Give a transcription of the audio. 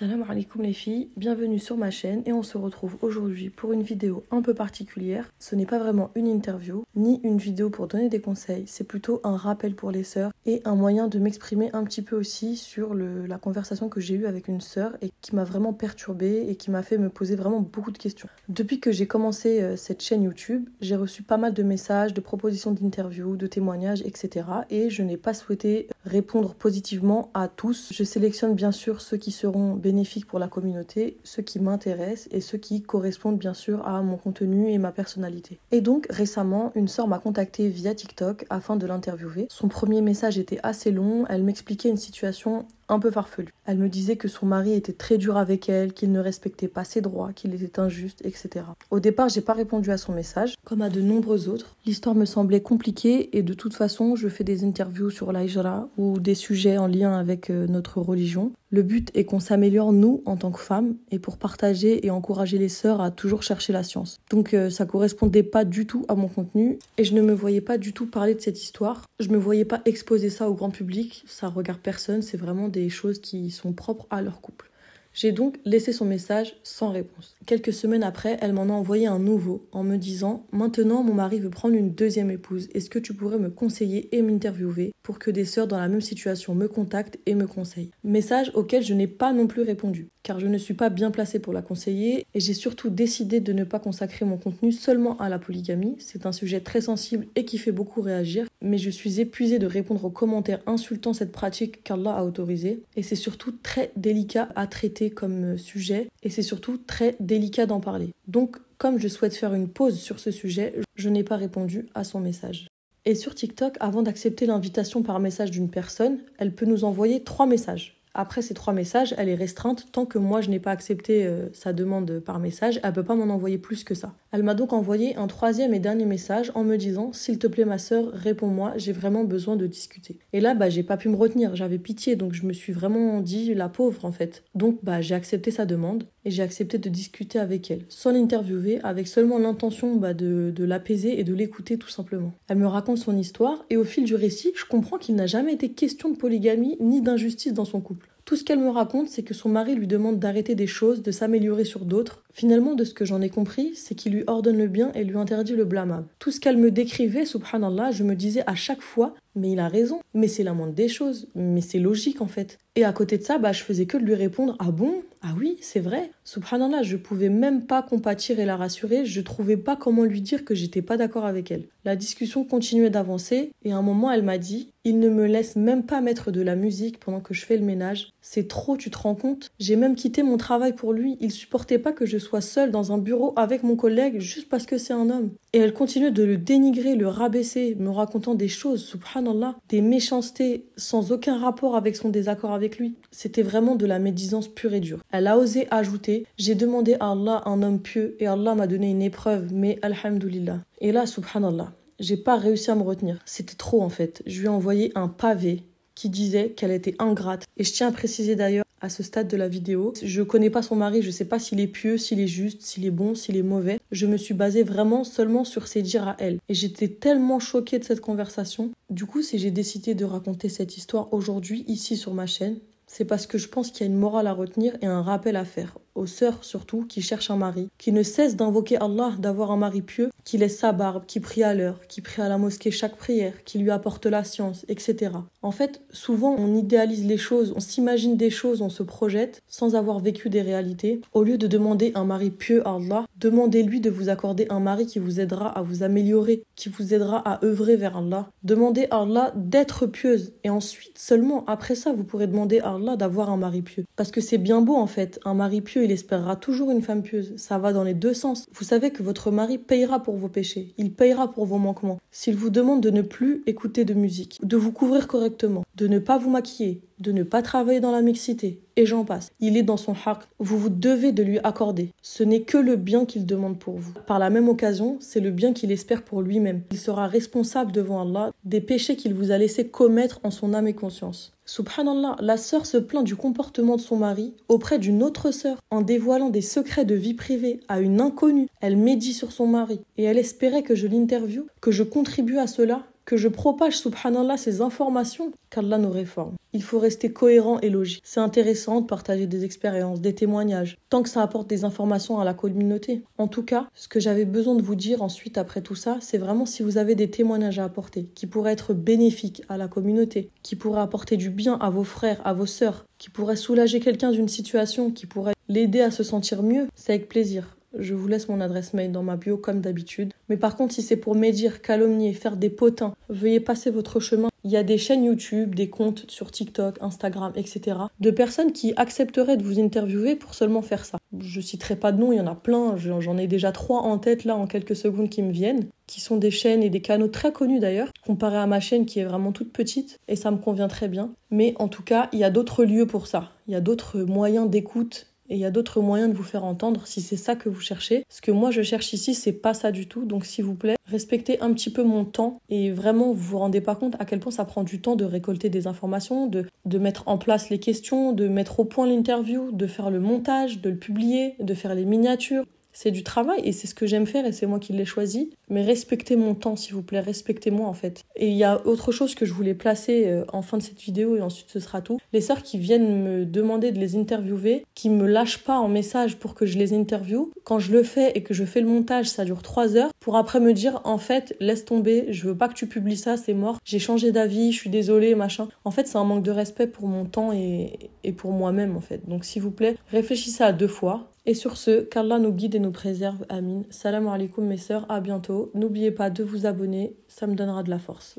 Salam alaikum les filles, bienvenue sur ma chaîne et on se retrouve aujourd'hui pour une vidéo un peu particulière. Ce n'est pas vraiment une interview, ni une vidéo pour donner des conseils, c'est plutôt un rappel pour les sœurs et un moyen de m'exprimer un petit peu aussi sur la conversation que j'ai eue avec une sœur et qui m'a vraiment perturbée et qui m'a fait me poser vraiment beaucoup de questions. Depuis que j'ai commencé cette chaîne YouTube, j'ai reçu pas mal de messages, de propositions d'interviews, de témoignages, etc. Et je n'ai pas souhaité répondre positivement à tous. Je sélectionne bien sûr ceux qui seront bénéfiques pour la communauté, ceux qui m'intéressent et ceux qui correspondent bien sûr à mon contenu et ma personnalité. Et donc récemment, une sœur m'a contactée via TikTok afin de l'interviewer. Son premier message était assez long, elle m'expliquait une situation un peu farfelue. Elle me disait que son mari était très dur avec elle, qu'il ne respectait pas ses droits, qu'il était injuste, etc. Au départ, j'ai pas répondu à son message, comme à de nombreux autres. L'histoire me semblait compliquée et de toute façon, je fais des interviews sur l'Hijra ou des sujets en lien avec notre religion. Le but est qu'on s'améliore, nous, en tant que femmes, et pour partager et encourager les sœurs à toujours chercher la science. Donc ça correspondait pas du tout à mon contenu, et je ne me voyais pas du tout parler de cette histoire. Je me voyais pas exposer ça au grand public, ça regarde personne, c'est vraiment des choses qui sont propres à leur couple. J'ai donc laissé son message sans réponse. Quelques semaines après, elle m'en a envoyé un nouveau en me disant « Maintenant, mon mari veut prendre une deuxième épouse. Est-ce que tu pourrais me conseiller et m'interviewer pour que des sœurs dans la même situation me contactent et me conseillent ?» Message auquel je n'ai pas non plus répondu, car je ne suis pas bien placée pour la conseiller et j'ai surtout décidé de ne pas consacrer mon contenu seulement à la polygamie. C'est un sujet très sensible et qui fait beaucoup réagir, mais je suis épuisée de répondre aux commentaires insultant cette pratique qu'Allah a autorisée et c'est surtout très délicat à traiter comme sujet et c'est surtout très délicat d'en parler. Donc, comme je souhaite faire une pause sur ce sujet, je n'ai pas répondu à son message. Et sur TikTok, avant d'accepter l'invitation par message d'une personne, elle peut nous envoyer 3 messages. Après ces 3 messages, elle est restreinte tant que moi je n'ai pas accepté sa demande par message. Elle ne peut pas m'en envoyer plus que ça. Elle m'a donc envoyé un 3e et dernier message en me disant « S'il te plaît ma sœur, réponds-moi, j'ai vraiment besoin de discuter. » Et là, j'ai pas pu me retenir, j'avais pitié, donc je me suis vraiment dit la pauvre en fait. Donc j'ai accepté sa demande et j'ai accepté de discuter avec elle, sans l'interviewer, avec seulement l'intention de l'apaiser et de l'écouter tout simplement. Elle me raconte son histoire et au fil du récit, je comprends qu'il n'a jamais été question de polygamie ni d'injustice dans son couple. Tout ce qu'elle me raconte, c'est que son mari lui demande d'arrêter des choses, de s'améliorer sur d'autres. Finalement, de ce que j'en ai compris, c'est qu'il lui ordonne le bien et lui interdit le blâmable. Tout ce qu'elle me décrivait, subhanallah, je me disais à chaque fois « Mais il a raison, mais c'est la moindre des choses, mais c'est logique en fait. » Et à côté de ça, je faisais que de lui répondre « Ah bon ? Ah oui, c'est vrai. » Subhanallah, je pouvais même pas compatir et la rassurer, je trouvais pas comment lui dire que j'étais pas d'accord avec elle. La discussion continuait d'avancer et à un moment, elle m'a dit « Il ne me laisse même pas mettre de la musique pendant que je fais le ménage. C'est trop, tu te rends compte ? J'ai même quitté mon travail pour lui. Il supportait pas que je sois seule dans un bureau avec mon collègue juste parce que c'est un homme. » Et elle continuait de le dénigrer, le rabaisser, me racontant des choses, subhanallah, des méchancetés sans aucun rapport avec son désaccord avec lui. C'était vraiment de la médisance pure et dure. Elle a osé ajouter « J'ai demandé à Allah un homme pieux et Allah m'a donné une épreuve, mais alhamdoulilah. » Et là, subhanallah, j'ai pas réussi à me retenir. C'était trop en fait. Je lui ai envoyé un pavé qui disait qu'elle était ingrate. Et je tiens à préciser d'ailleurs, à ce stade de la vidéo, je connais pas son mari, je sais pas s'il est pieux, s'il est juste, s'il est bon, s'il est mauvais. Je me suis basée vraiment seulement sur ses dires à elle. Et j'étais tellement choquée de cette conversation. Du coup, si j'ai décidé de raconter cette histoire aujourd'hui, ici sur ma chaîne, c'est parce que je pense qu'il y a une morale à retenir et un rappel à faire, aux sœurs surtout, qui cherchent un mari, qui ne cessent d'invoquer Allah, d'avoir un mari pieux, qui laisse sa barbe, qui prie à l'heure, qui prie à la mosquée chaque prière, qui lui apporte la science, etc. En fait, souvent on idéalise les choses, on s'imagine des choses, on se projette, sans avoir vécu des réalités. Au lieu de demander un mari pieux à Allah, demandez-lui de vous accorder un mari qui vous aidera à vous améliorer, qui vous aidera à œuvrer vers Allah. Demandez à Allah d'être pieuse, et ensuite, seulement après ça, vous pourrez demander à Allah d'avoir un mari pieux. Parce que c'est bien beau en fait, un mari pieux, il espérera toujours une femme pieuse. Ça va dans les deux sens. Vous savez que votre mari payera pour vos péchés, il payera pour vos manquements. S'il vous demande de ne plus écouter de musique, de vous couvrir correctement, de ne pas vous maquiller, de ne pas travailler dans la mixité, et j'en passe. Il est dans son haqq, vous devez de lui accorder. Ce n'est que le bien qu'il demande pour vous. Par la même occasion, c'est le bien qu'il espère pour lui-même. Il sera responsable devant Allah des péchés qu'il vous a laissé commettre en son âme et conscience. Subhanallah, la sœur se plaint du comportement de son mari auprès d'une autre sœur en dévoilant des secrets de vie privée à une inconnue. Elle médit sur son mari et elle espérait que je l'interviewe, que je contribue à cela. que je propage, subhanallah, ces informations, qu'Allah nous réforme. Il faut rester cohérent et logique. C'est intéressant de partager des expériences, des témoignages, tant que ça apporte des informations à la communauté. En tout cas, ce que j'avais besoin de vous dire ensuite, après tout ça, c'est vraiment si vous avez des témoignages à apporter, qui pourraient être bénéfiques à la communauté, qui pourraient apporter du bien à vos frères, à vos sœurs, qui pourraient soulager quelqu'un d'une situation, qui pourraient l'aider à se sentir mieux, c'est avec plaisir. Je vous laisse mon adresse mail dans ma bio comme d'habitude. Mais par contre, si c'est pour médire, calomnier, faire des potins, veuillez passer votre chemin. Il y a des chaînes YouTube, des comptes sur TikTok, Instagram, etc. de personnes qui accepteraient de vous interviewer pour seulement faire ça. Je citerai pas de nom, il y en a plein. J'en ai déjà 3 en tête là en quelques secondes qui me viennent, qui sont des chaînes et des canaux très connus d'ailleurs, comparé à ma chaîne qui est vraiment toute petite et ça me convient très bien. Mais en tout cas, il y a d'autres lieux pour ça. Il y a d'autres moyens d'écoute. Et il y a d'autres moyens de vous faire entendre si c'est ça que vous cherchez. Ce que moi je cherche ici, c'est pas ça du tout. Donc s'il vous plaît, respectez un petit peu mon temps. Et vraiment, vous vous rendez pas compte à quel point ça prend du temps de récolter des informations, de mettre en place les questions, de mettre au point l'interview, de faire le montage, de le publier, de faire les miniatures. C'est du travail et c'est ce que j'aime faire et c'est moi qui l'ai choisi. Mais respectez mon temps, s'il vous plaît. Respectez-moi, en fait. Et il y a autre chose que je voulais placer en fin de cette vidéo et ensuite ce sera tout. Les sœurs qui viennent me demander de les interviewer, qui me lâchent pas en message pour que je les interviewe. Quand je le fais et que je fais le montage, ça dure 3 heures. Pour après me dire, en fait, laisse tomber, je veux pas que tu publies ça, c'est mort. J'ai changé d'avis, je suis désolée, machin. En fait, c'est un manque de respect pour mon temps et pour moi-même, en fait. Donc, s'il vous plaît, réfléchissez à 2 fois. Et sur ce, qu'Allah nous guide et nous préserve. Amin. Salam alaikum mes sœurs, à bientôt. N'oubliez pas de vous abonner, ça me donnera de la force.